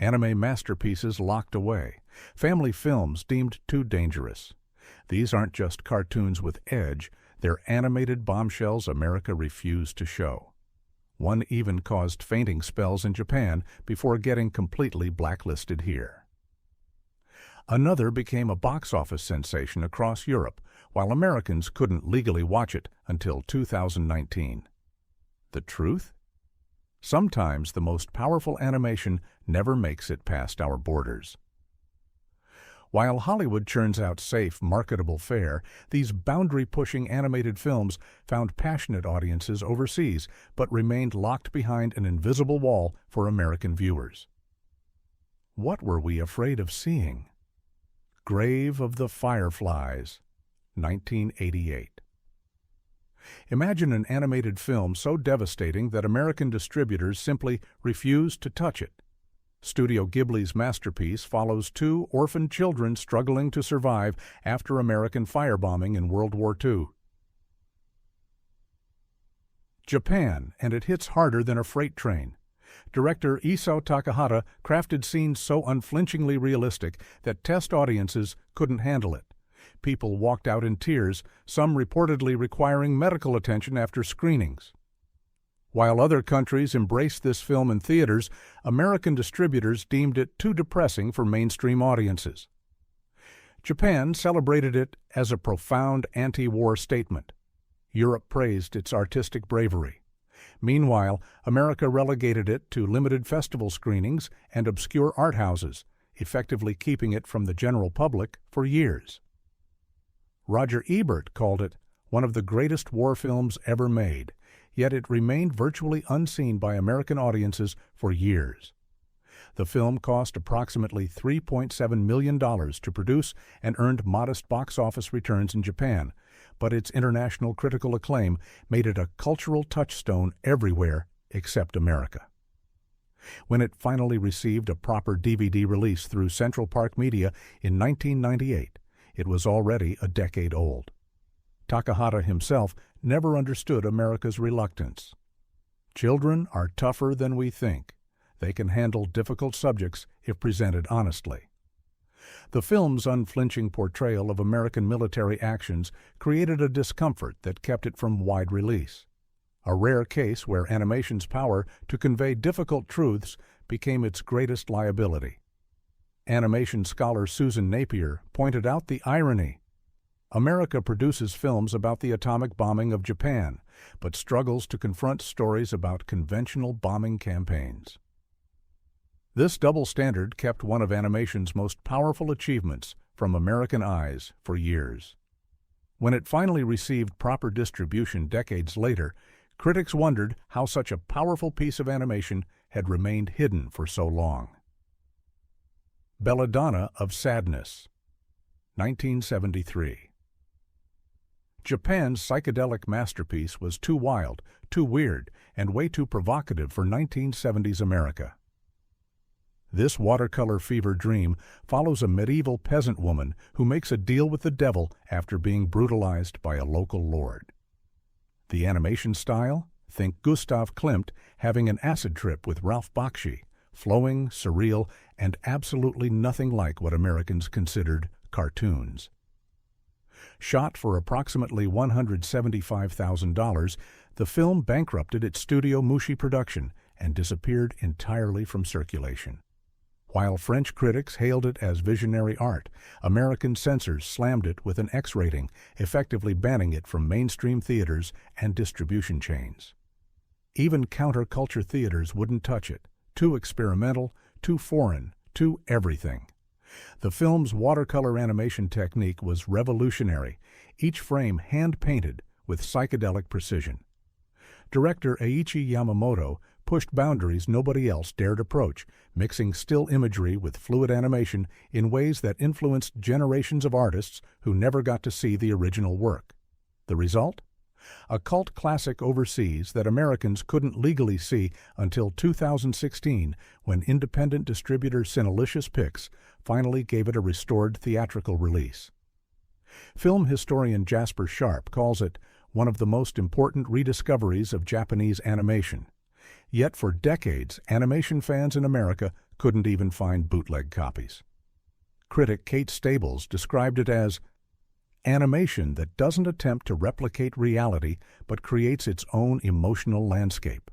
anime masterpieces locked away, family films deemed too dangerous. These aren't just cartoons with edge, they're animated bombshells America refused to show. One even caused fainting spells in Japan before getting completely blacklisted here. Another became a box office sensation across Europe, while Americans couldn't legally watch it until 2019. The truth? Sometimes the most powerful animation never makes it past our borders. While Hollywood churns out safe, marketable fare, these boundary-pushing animated films found passionate audiences overseas, but remained locked behind an invisible wall for American viewers. What were we afraid of seeing? Grave of the Fireflies, 1988. Imagine an animated film so devastating that American distributors simply refused to touch it. Studio Ghibli's masterpiece follows two orphaned children struggling to survive after American firebombing in World War II. Japan, and it hits harder than a freight train. Director Isao Takahata crafted scenes so unflinchingly realistic that test audiences couldn't handle it. People walked out in tears, some reportedly requiring medical attention after screenings. While other countries embraced this film in theaters, American distributors deemed it too depressing for mainstream audiences. Japan celebrated it as a profound anti-war statement. Europe praised its artistic bravery. Meanwhile, America relegated it to limited festival screenings and obscure art houses, effectively keeping it from the general public for years. Roger Ebert called it one of the greatest war films ever made, yet it remained virtually unseen by American audiences for years. The film cost approximately $3.7 million to produce and earned modest box office returns in Japan, but its international critical acclaim made it a cultural touchstone everywhere except America. When it finally received a proper DVD release through Central Park Media in 1998, it was already a decade old. Takahata himself never understood America's reluctance. Children are tougher than we think. They can handle difficult subjects if presented honestly. The film's unflinching portrayal of American military actions created a discomfort that kept it from wide release. A rare case where animation's power to convey difficult truths became its greatest liability. Animation scholar Susan Napier pointed out the irony. America produces films about the atomic bombing of Japan, but struggles to confront stories about conventional bombing campaigns. This double standard kept one of animation's most powerful achievements from American eyes for years. When it finally received proper distribution decades later, critics wondered how such a powerful piece of animation had remained hidden for so long. Belelladana of Sadness, 1973. Japan's psychedelic masterpiece was too wild, too weird, and way too provocative for 1970s America. This watercolor fever dream follows a medieval peasant woman who makes a deal with the devil after being brutalized by a local lord. The animation style? Think Gustav Klimt having an acid trip with Ralph Bakshi, flowing, surreal, and absolutely nothing like what Americans considered cartoons. Shot for approximately $175,000, the film bankrupted its studio Mushi production and disappeared entirely from circulation. While French critics hailed it as visionary art, American censors slammed it with an X rating, effectively banning it from mainstream theaters and distribution chains. Even counterculture theaters wouldn't touch it. Too experimental, too foreign, too everything. The film's watercolor animation technique was revolutionary, each frame hand-painted with psychedelic precision. Director Eiichi Yamamoto pushed boundaries nobody else dared approach, mixing still imagery with fluid animation in ways that influenced generations of artists who never got to see the original work. The result? A cult classic overseas that Americans couldn't legally see until 2016, when independent distributor Cinelicious Pix finally gave it a restored theatrical release. Film historian Jasper Sharp calls it one of the most important rediscoveries of Japanese animation. Yet for decades, animation fans in America couldn't even find bootleg copies. Critic Kate Stables described it as animation that doesn't attempt to replicate reality but creates its own emotional landscape.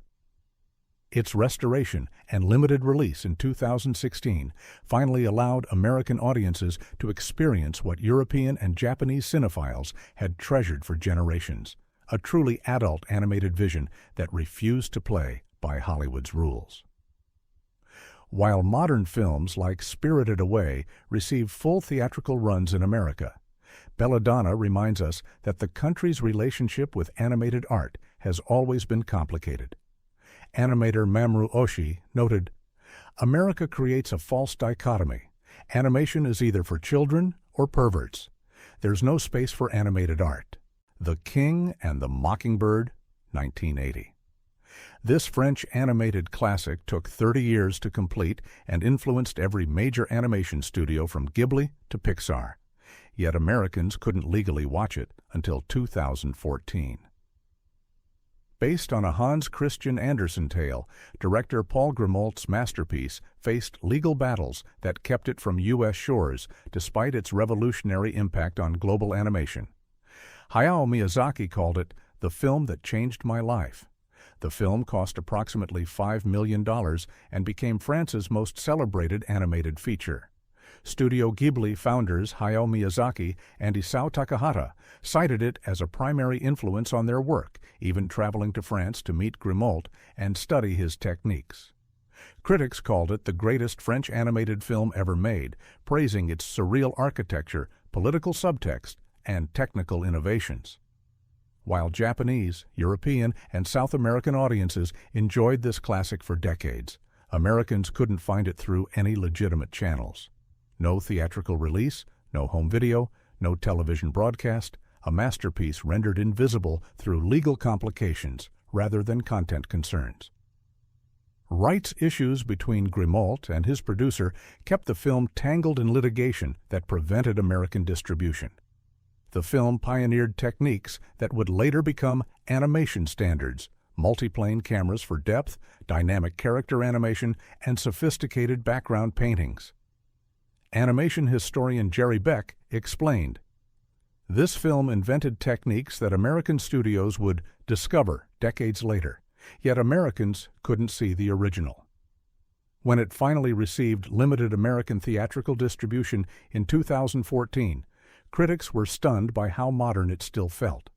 Its restoration and limited release in 2016 finally allowed American audiences to experience what European and Japanese cinephiles had treasured for generations, a truly adult animated vision that refused to play by Hollywood's rules. While modern films like Spirited Away received full theatrical runs in America, Belelladana reminds us that the country's relationship with animated art has always been complicated. Animator Mamoru Oshii noted, "America creates a false dichotomy. Animation is either for children or perverts. There's no space for animated art." The King and the Mockingbird, 1980. This French animated classic took 30 years to complete and influenced every major animation studio from Ghibli to Pixar. Yet Americans couldn't legally watch it until 2014. Based on a Hans Christian Andersen tale, director Paul Grimolt's masterpiece faced legal battles that kept it from U.S. shores despite its revolutionary impact on global animation. Hayao Miyazaki called it the film that changed my life. The film cost approximately $5 million and became France's most celebrated animated feature. Studio Ghibli founders Hayao Miyazaki and Isao Takahata cited it as a primary influence on their work, even traveling to France to meet Grimolt and study his techniques. Critics called it the greatest French animated film ever made, praising its surreal architecture, political subtext, and technical innovations. While Japanese, European, and South American audiences enjoyed this classic for decades, Americans couldn't find it through any legitimate channels. No theatrical release, no home video, no television broadcast, a masterpiece rendered invisible through legal complications rather than content concerns. Rights issues between Grimolt and his producer kept the film tangled in litigation that prevented American distribution. The film pioneered techniques that would later become animation standards, multiplane cameras for depth, dynamic character animation, and sophisticated background paintings. Animation historian Jerry Beck explained, "This film invented techniques that American studios would discover decades later, yet Americans couldn't see the original." When it finally received limited American theatrical distribution in 2014, critics were stunned by how modern it still felt.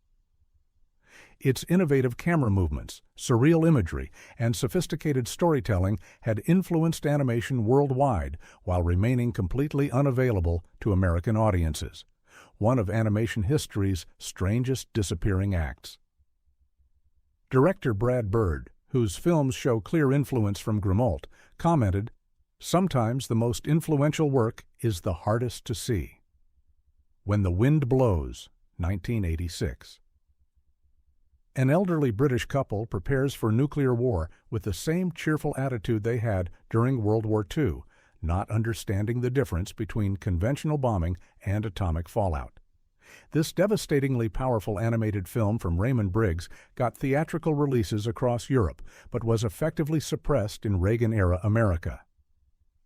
Its innovative camera movements, surreal imagery, and sophisticated storytelling had influenced animation worldwide while remaining completely unavailable to American audiences, one of animation history's strangest disappearing acts. Director Brad Bird, whose films show clear influence from Grimolt, commented, "Sometimes the most influential work is the hardest to see." When the Wind Blows, 1986. An elderly British couple prepares for nuclear war with the same cheerful attitude they had during World War II, not understanding the difference between conventional bombing and atomic fallout. This devastatingly powerful animated film from Raymond Briggs got theatrical releases across Europe, but was effectively suppressed in Reagan-era America.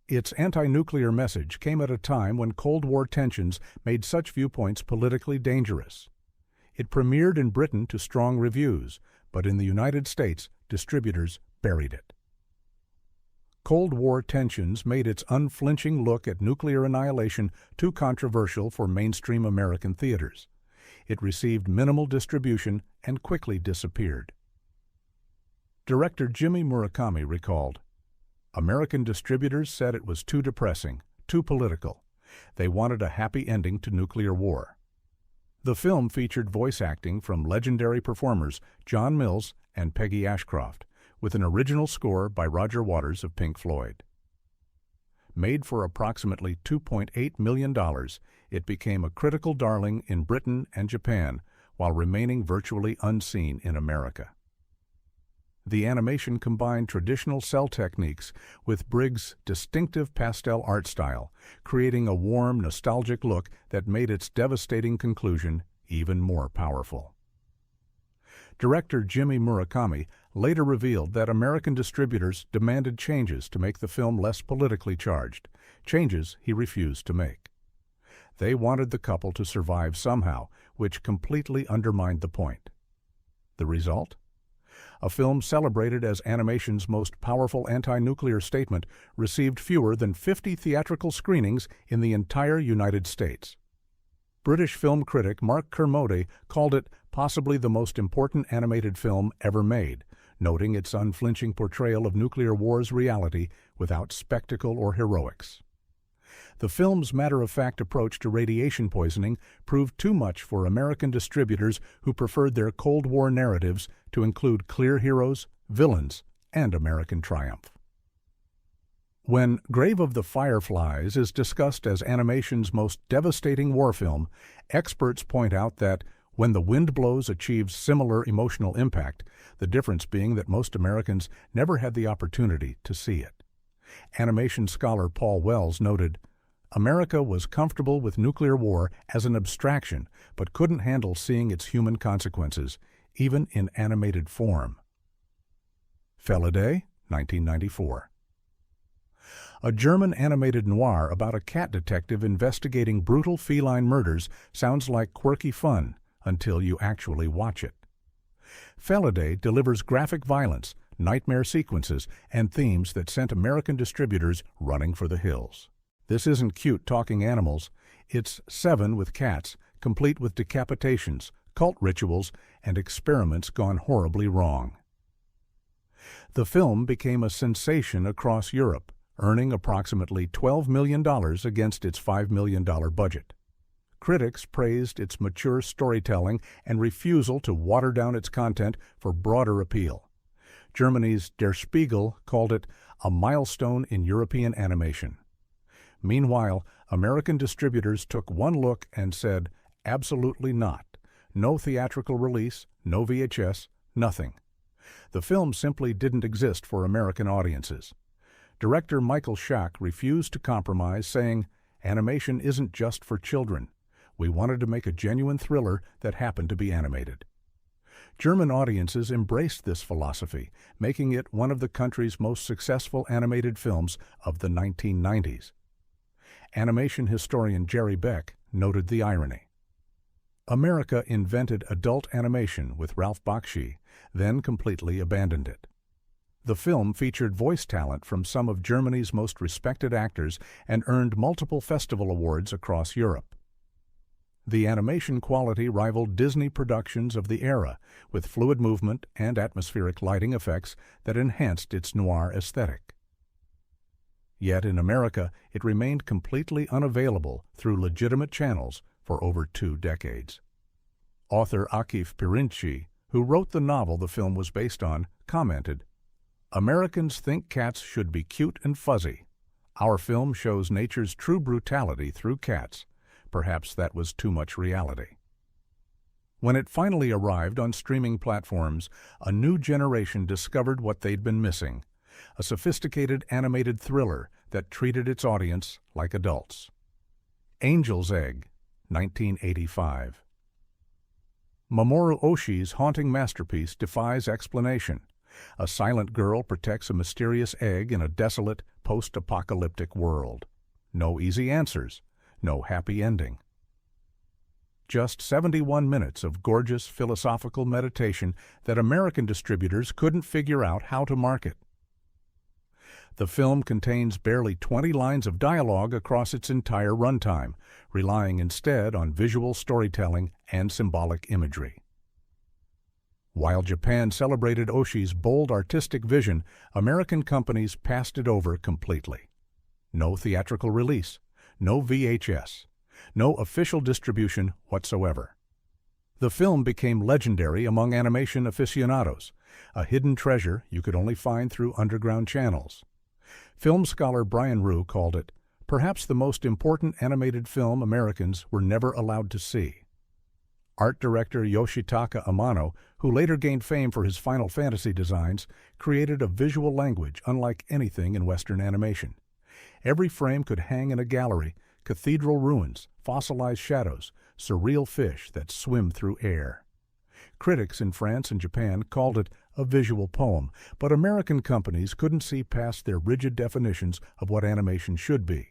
Its anti-nuclear message came at a time when Cold War tensions made such viewpoints politically dangerous. It premiered in Britain to strong reviews, but in the United States, distributors buried it. Cold War tensions made its unflinching look at nuclear annihilation too controversial for mainstream American theaters. It received minimal distribution and quickly disappeared. Director Jimmy Murakami recalled, "American distributors said it was too depressing, too political. They wanted a happy ending to nuclear war." The film featured voice acting from legendary performers John Mills and Peggy Ashcroft, with an original score by Roger Waters of Pink Floyd. Made for approximately $2.8 million, it became a critical darling in Britain and Japan while remaining virtually unseen in America. The animation combined traditional cell techniques with Briggs' distinctive pastel art style, creating a warm, nostalgic look that made its devastating conclusion even more powerful. Director Jimmy Murakami later revealed that American distributors demanded changes to make the film less politically charged, changes he refused to make. They wanted the couple to survive somehow, which completely undermined the point. The result? A film celebrated as animation's most powerful anti-nuclear statement received fewer than 50 theatrical screenings in the entire United States. British film critic Mark Kermode called it possibly the most important animated film ever made, noting its unflinching portrayal of nuclear war's reality without spectacle or heroics. The film's matter-of-fact approach to radiation poisoning proved too much for American distributors who preferred their Cold War narratives to include clear heroes, villains, and American triumph. When Grave of the Fireflies is discussed as animation's most devastating war film, experts point out that When the Wind Blows achieves similar emotional impact, the difference being that most Americans never had the opportunity to see it. Animation scholar Paul Wells noted, America was comfortable with nuclear war as an abstraction, but couldn't handle seeing its human consequences, even in animated form. Feladay, 1994. A German animated noir about a cat detective investigating brutal feline murders sounds like quirky fun until you actually watch it. Feladay delivers graphic violence, nightmare sequences, and themes that sent American distributors running for the hills. This isn't cute talking animals, it's Seven with cats, complete with decapitations, cult rituals, and experiments gone horribly wrong. The film became a sensation across Europe, earning approximately $12 million against its $5 million budget. Critics praised its mature storytelling and refusal to water down its content for broader appeal. Germany's Der Spiegel called it a milestone in European animation. Meanwhile, American distributors took one look and said, absolutely not. No theatrical release, no VHS, nothing. The film simply didn't exist for American audiences. Director Michael Schack refused to compromise, saying, animation isn't just for children. We wanted to make a genuine thriller that happened to be animated. German audiences embraced this philosophy, making it one of the country's most successful animated films of the 1990s. Animation historian Jerry Beck noted the irony. America invented adult animation with Ralph Bakshi, then completely abandoned it. The film featured voice talent from some of Germany's most respected actors and earned multiple festival awards across Europe. The animation quality rivaled Disney productions of the era, with fluid movement and atmospheric lighting effects that enhanced its noir aesthetic. Yet in America, it remained completely unavailable through legitimate channels for over 2 decades. Author Akif Pirinci, who wrote the novel the film was based on, commented, Americans think cats should be cute and fuzzy. Our film shows nature's true brutality through cats. Perhaps that was too much reality. When it finally arrived on streaming platforms, a new generation discovered what they'd been missing, a sophisticated animated thriller that treated its audience like adults. Angel's Egg, 1985. Mamoru Oshii's haunting masterpiece defies explanation. A silent girl protects a mysterious egg in a desolate, post-apocalyptic world. No easy answers, no happy ending. Just 71 minutes of gorgeous philosophical meditation that American distributors couldn't figure out how to market. The film contains barely 20 lines of dialogue across its entire runtime, relying instead on visual storytelling and symbolic imagery. While Japan celebrated Oshii's bold artistic vision, American companies passed it over completely. No theatrical release, no VHS, no official distribution whatsoever. The film became legendary among animation aficionados, a hidden treasure you could only find through underground channels. Film scholar Brian Rue called it, perhaps the most important animated film Americans were never allowed to see. Art director Yoshitaka Amano, who later gained fame for his Final Fantasy designs, created a visual language unlike anything in Western animation. Every frame could hang in a gallery, cathedral ruins, fossilized shadows, surreal fish that swim through air. Critics in France and Japan called it a visual poem, but American companies couldn't see past their rigid definitions of what animation should be.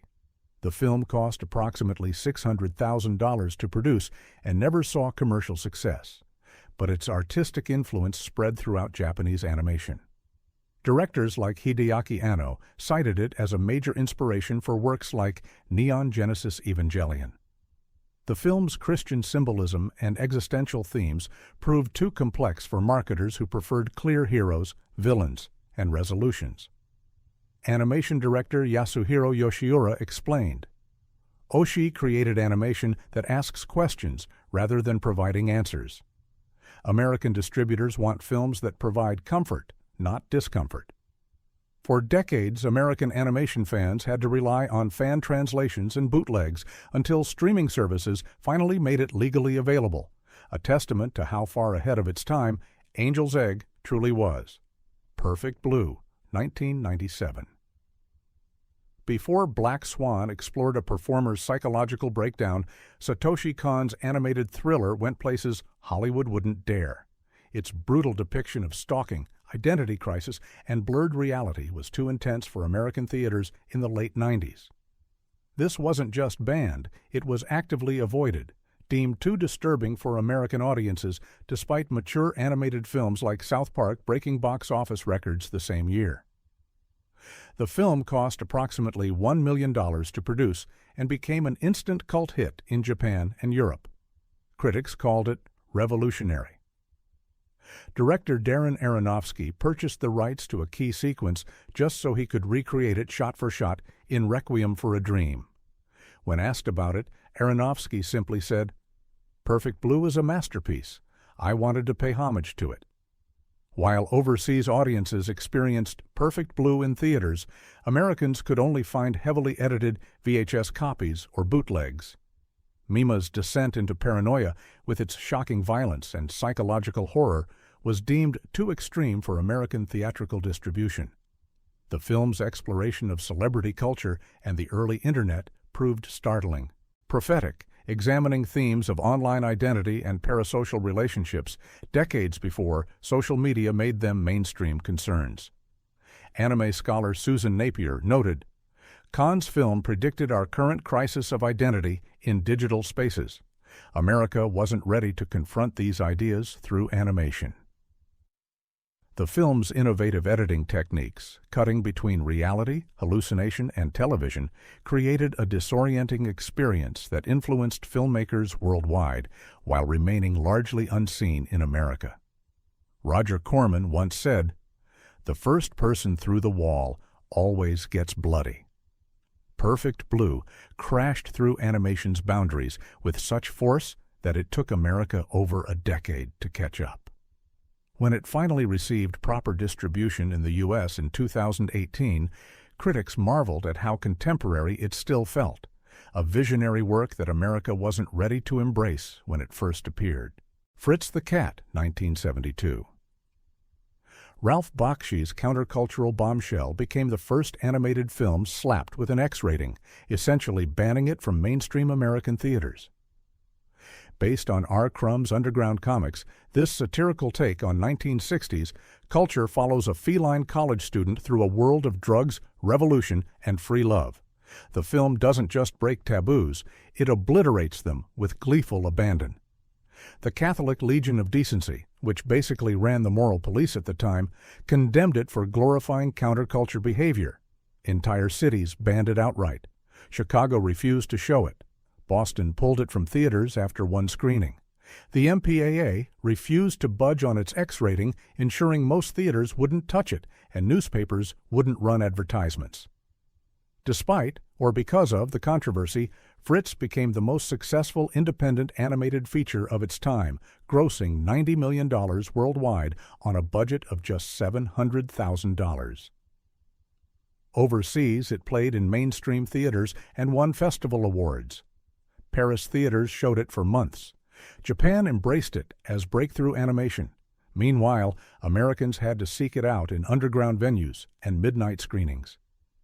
The film cost approximately $600,000 to produce and never saw commercial success, but its artistic influence spread throughout Japanese animation. Directors like Hideaki Anno cited it as a major inspiration for works like Neon Genesis Evangelion. The film's Christian symbolism and existential themes proved too complex for marketers who preferred clear heroes, villains, and resolutions. Animation director Yasuhiro Yoshiura explained, "Oshii created animation that asks questions rather than providing answers. American distributors want films that provide comfort, not discomfort." For decades, American animation fans had to rely on fan translations and bootlegs until streaming services finally made it legally available, a testament to how far ahead of its time Angel's Egg truly was. Perfect Blue, 1997. Before Black Swan explored a performer's psychological breakdown, Satoshi Kon's animated thriller went places Hollywood wouldn't dare. Its brutal depiction of stalking, identity crisis, and blurred reality was too intense for American theaters in the late 90s. This wasn't just banned, it was actively avoided, deemed too disturbing for American audiences, despite mature animated films like South Park breaking box office records the same year. The film cost approximately $1 million to produce and became an instant cult hit in Japan and Europe. Critics called it revolutionary. Director Darren Aronofsky purchased the rights to a key sequence just so he could recreate it shot for shot in Requiem for a Dream. When asked about it, Aronofsky simply said, "Perfect Blue is a masterpiece. I wanted to pay homage to it." While overseas audiences experienced Perfect Blue in theaters, Americans could only find heavily edited VHS copies or bootlegs. Mima's descent into paranoia, with its shocking violence and psychological horror, was deemed too extreme for American theatrical distribution. The film's exploration of celebrity culture and the early Internet proved startling, prophetic, examining themes of online identity and parasocial relationships decades before social media made them mainstream concerns. Anime scholar Susan Napier noted, "Kon's film predicted our current crisis of identity in digital spaces. America wasn't ready to confront these ideas through animation." The film's innovative editing techniques, cutting between reality, hallucination, and television, created a disorienting experience that influenced filmmakers worldwide while remaining largely unseen in America. Roger Corman once said, "The first person through the wall always gets bloody." Perfect Blue crashed through animation's boundaries with such force that it took America over a decade to catch up. When it finally received proper distribution in the U.S. in 2018, critics marveled at how contemporary it still felt, a visionary work that America wasn't ready to embrace when it first appeared. Fritz the Cat, 1972. Ralph Bakshi's countercultural bombshell became the first animated film slapped with an X rating, essentially banning it from mainstream American theaters. Based on R. Crumb's underground comics, this satirical take on 1960s culture follows a feline college student through a world of drugs, revolution, and free love. The film doesn't just break taboos, it obliterates them with gleeful abandon. The Catholic Legion of Decency, which basically ran the moral police at the time, condemned it for glorifying counterculture behavior. Entire cities banned it outright. Chicago refused to show it. Boston pulled it from theaters after one screening. The MPAA refused to budge on its X rating, ensuring most theaters wouldn't touch it and newspapers wouldn't run advertisements. Despite, or because of, the controversy, Fritz became the most successful independent animated feature of its time, grossing $90 million worldwide on a budget of just $700,000. Overseas, it played in mainstream theaters and won festival awards. Paris theaters showed it for months. Japan embraced it as breakthrough animation. Meanwhile, Americans had to seek it out in underground venues and midnight screenings.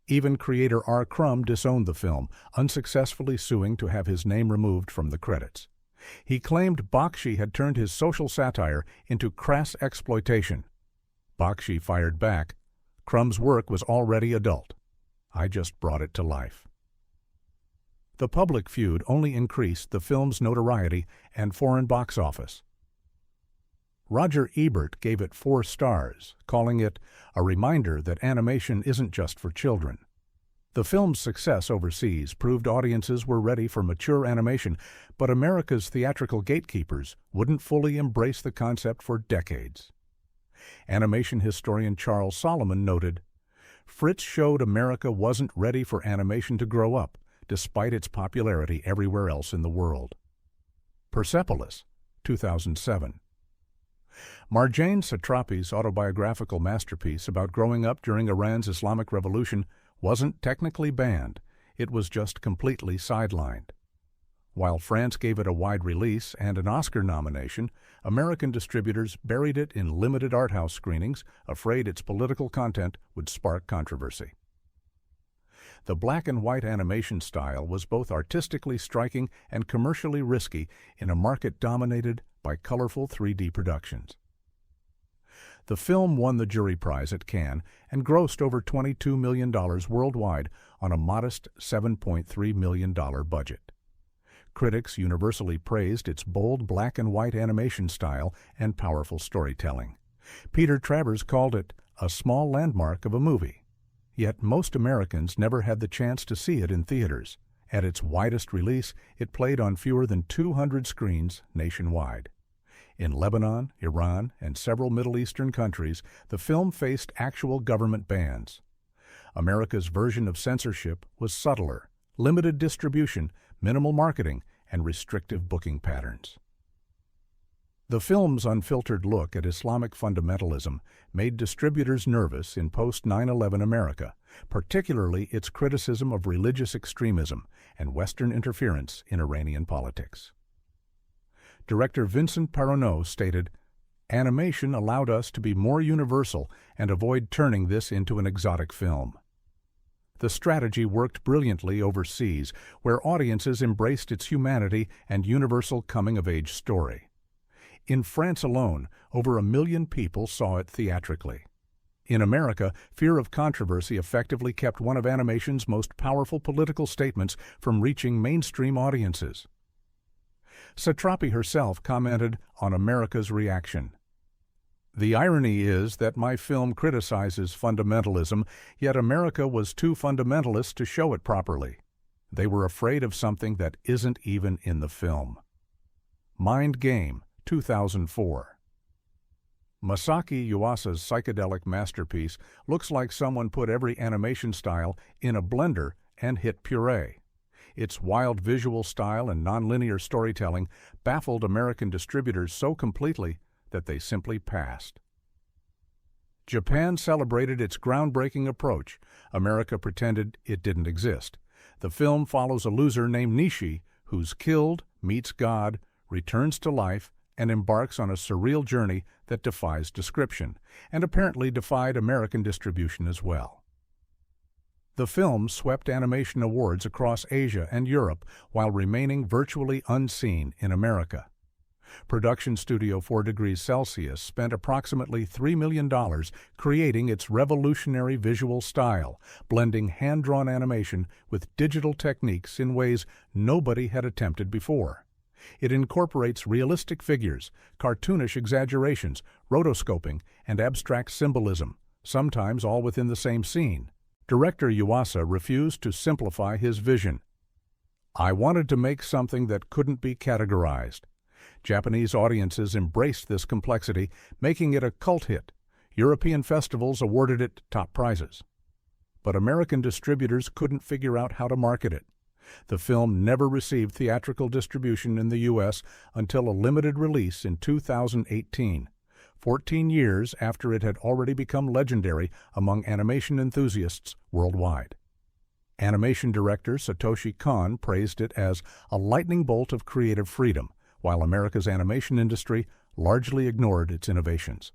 Even creator R. Crumb disowned the film, unsuccessfully suing to have his name removed from the credits. He claimed Bakshi had turned his social satire into crass exploitation. Bakshi fired back, "Crumb's work was already adult. I just brought it to life." The public feud only increased the film's notoriety and foreign box office. Roger Ebert gave it 4 stars, calling it a reminder that animation isn't just for children. The film's success overseas proved audiences were ready for mature animation, but America's theatrical gatekeepers wouldn't fully embrace the concept for decades. Animation historian Charles Solomon noted, "Fritz showed America wasn't ready for animation to grow up, despite its popularity everywhere else in the world." Persepolis, 2007. Marjane Satrapi's autobiographical masterpiece about growing up during Iran's Islamic Revolution wasn't technically banned, it was just completely sidelined. While France gave it a wide release and an Oscar nomination, American distributors buried it in limited art house screenings, afraid its political content would spark controversy. The black and white animation style was both artistically striking and commercially risky in a market dominated by colorful 3D productions. The film won the jury prize at Cannes and grossed over $22 million worldwide on a modest $7.3 million budget. Critics universally praised its bold black and white animation style and powerful storytelling. Peter Travers called it a small landmark of a movie. Yet most Americans never had the chance to see it in theaters. At its widest release, it played on fewer than 200 screens nationwide. In Lebanon, Iran, and several Middle Eastern countries, the film faced actual government bans. America's version of censorship was subtler, limited distribution, minimal marketing, and restrictive booking patterns. The film's unfiltered look at Islamic fundamentalism made distributors nervous in post-9/11 America, particularly its criticism of religious extremism and Western interference in Iranian politics. Director Vincent Perronneau stated, "Animation allowed us to be more universal and avoid turning this into an exotic film." The strategy worked brilliantly overseas, where audiences embraced its humanity and universal coming-of-age story. In France alone, over 1 million people saw it theatrically. In America, fear of controversy effectively kept one of animation's most powerful political statements from reaching mainstream audiences. Satrapi herself commented on America's reaction. "The irony is that my film criticizes fundamentalism, yet America was too fundamentalist to show it properly. They were afraid of something that isn't even in the film." Mind Game, 2004. Masaki Yuasa's psychedelic masterpiece looks like someone put every animation style in a blender and hit puree. Its wild visual style and nonlinear storytelling baffled American distributors so completely that they simply passed. Japan celebrated its groundbreaking approach. America pretended it didn't exist. The film follows a loser named Nishi, who's killed, meets God, returns to life, and embarks on a surreal journey that defies description, and apparently defied American distribution as well. The film swept animation awards across Asia and Europe while remaining virtually unseen in America. Production studio 4 Degrees Celsius spent approximately $3 million creating its revolutionary visual style, blending hand-drawn animation with digital techniques in ways nobody had attempted before. It incorporates realistic figures, cartoonish exaggerations, rotoscoping, and abstract symbolism, sometimes all within the same scene. Director Yuasa refused to simplify his vision. "I wanted to make something that couldn't be categorized." Japanese audiences embraced this complexity, making it a cult hit. European festivals awarded it top prizes. But American distributors couldn't figure out how to market it. The film never received theatrical distribution in the U.S. until a limited release in 2018, 14 years after it had already become legendary among animation enthusiasts worldwide. Animation director Satoshi Kon praised it as a lightning bolt of creative freedom, while America's animation industry largely ignored its innovations.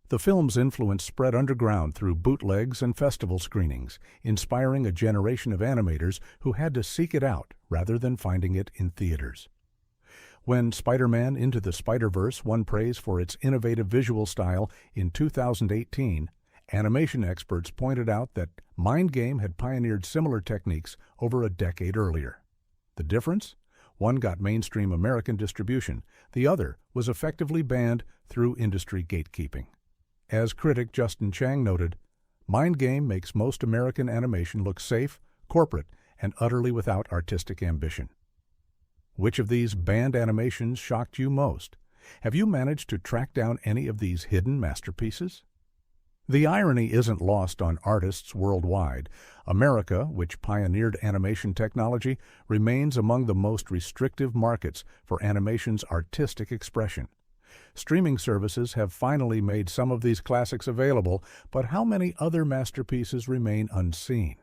The film's influence spread underground through bootlegs and festival screenings, inspiring a generation of animators who had to seek it out rather than finding it in theaters. When Spider-Man Into the Spider-Verse won praise for its innovative visual style in 2018, animation experts pointed out that Mind Game had pioneered similar techniques over a decade earlier. The difference? One got mainstream American distribution, the other was effectively banned through industry gatekeeping. As critic Justin Chang noted, Mind Game makes most American animation look safe, corporate, and utterly without artistic ambition. Which of these banned animations shocked you most? Have you managed to track down any of these hidden masterpieces? The irony isn't lost on artists worldwide. America, which pioneered animation technology, remains among the most restrictive markets for animation's artistic expression. Streaming services have finally made some of these classics available, but how many other masterpieces remain unseen?